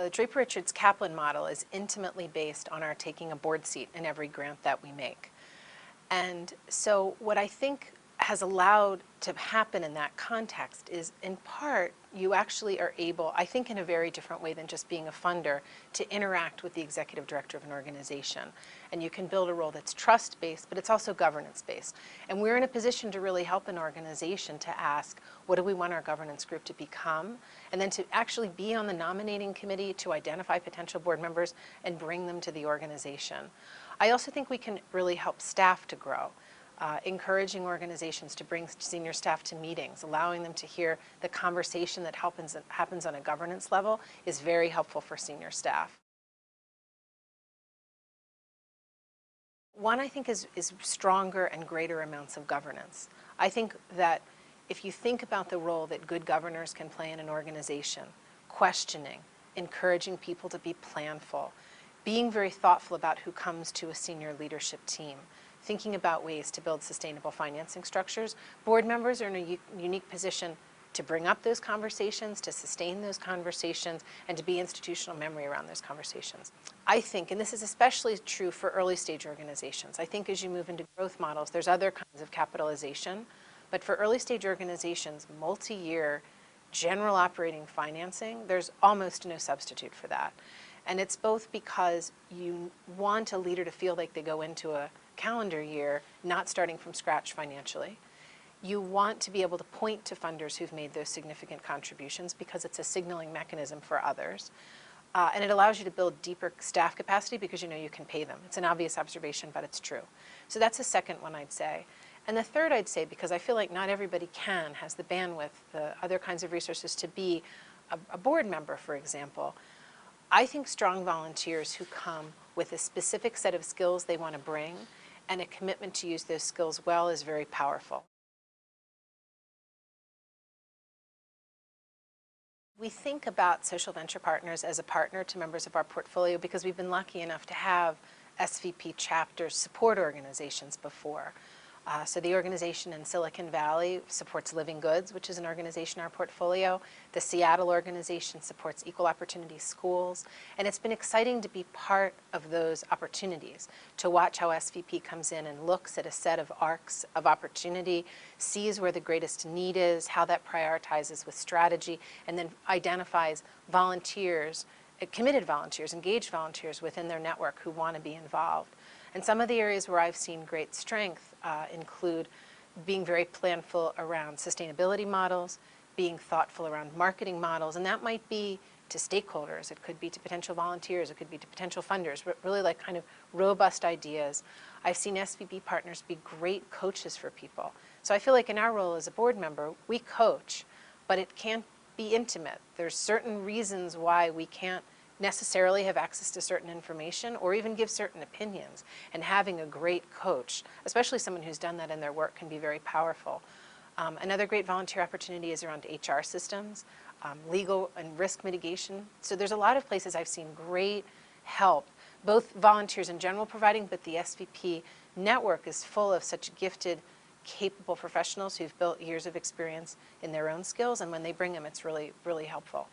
The Draper-Richards Kaplan model is intimately based on our taking a board seat in every grant that we make. And so what I think has allowed to happen in that context is, in part, you actually are able, I think in a very different way than just being a funder, to interact with the executive director of an organization. And you can build a role that's trust-based, but it's also governance-based. And we're in a position to really help an organization to ask, what do we want our governance group to become? And then to actually be on the nominating committee to identify potential board members and bring them to the organization. I also think we can really help staff to grow. Encouraging organizations to bring senior staff to meetings, allowing them to hear the conversation that happens on a governance level is very helpful for senior staff. One, I think, is stronger and greater amounts of governance. I think that if you think about the role that good governors can play in an organization, questioning, encouraging people to be planful, being very thoughtful about who comes to a senior leadership team, thinking about ways to build sustainable financing structures, board members are in a unique position to bring up those conversations, to sustain those conversations, and to be institutional memory around those conversations. I think, and this is especially true for early stage organizations, I think as you move into growth models, there's other kinds of capitalization, but for early stage organizations, multi-year general operating financing, there's almost no substitute for that. And it's both because you want a leader to feel like they go into a calendar year not starting from scratch financially. You want to be able to point to funders who've made those significant contributions because it's a signaling mechanism for others. And it allows you to build deeper staff capacity because you know you can pay them. It's an obvious observation, but it's true. So that's the second one I'd say. And the third I'd say, because I feel like not everybody has the bandwidth, the other kinds of resources to be a board member, for example, I think strong volunteers who come with a specific set of skills they want to bring and a commitment to use those skills well is very powerful. We think about social venture partners as a partner to members of our portfolio because we've been lucky enough to have SVP chapters support organizations before. So the organization in Silicon Valley supports Living Goods, which is an organization in our portfolio. The Seattle organization supports Equal Opportunity Schools. And it's been exciting to be part of those opportunities, to watch how SVP comes in and looks at a set of arcs of opportunity, sees where the greatest need is, how that prioritizes with strategy, and then identifies volunteers, committed volunteers, engaged volunteers within their network who want to be involved. And some of the areas where I've seen great strength include being very planful around sustainability models, being thoughtful around marketing models, and that might be to stakeholders, it could be to potential volunteers, it could be to potential funders, but really like kind of robust ideas. I've seen SVP partners be great coaches for people. So I feel like in our role as a board member, we coach, but it can't be intimate. There's certain reasons why we can't necessarily have access to certain information or even give certain opinions. And having a great coach, especially someone who's done that in their work, can be very powerful. Another great volunteer opportunity is around HR systems, legal and risk mitigation. So there's a lot of places I've seen great help, both volunteers in general providing, but the SVP network is full of such gifted, capable professionals who've built years of experience in their own skills, and when they bring them, it's really, really helpful.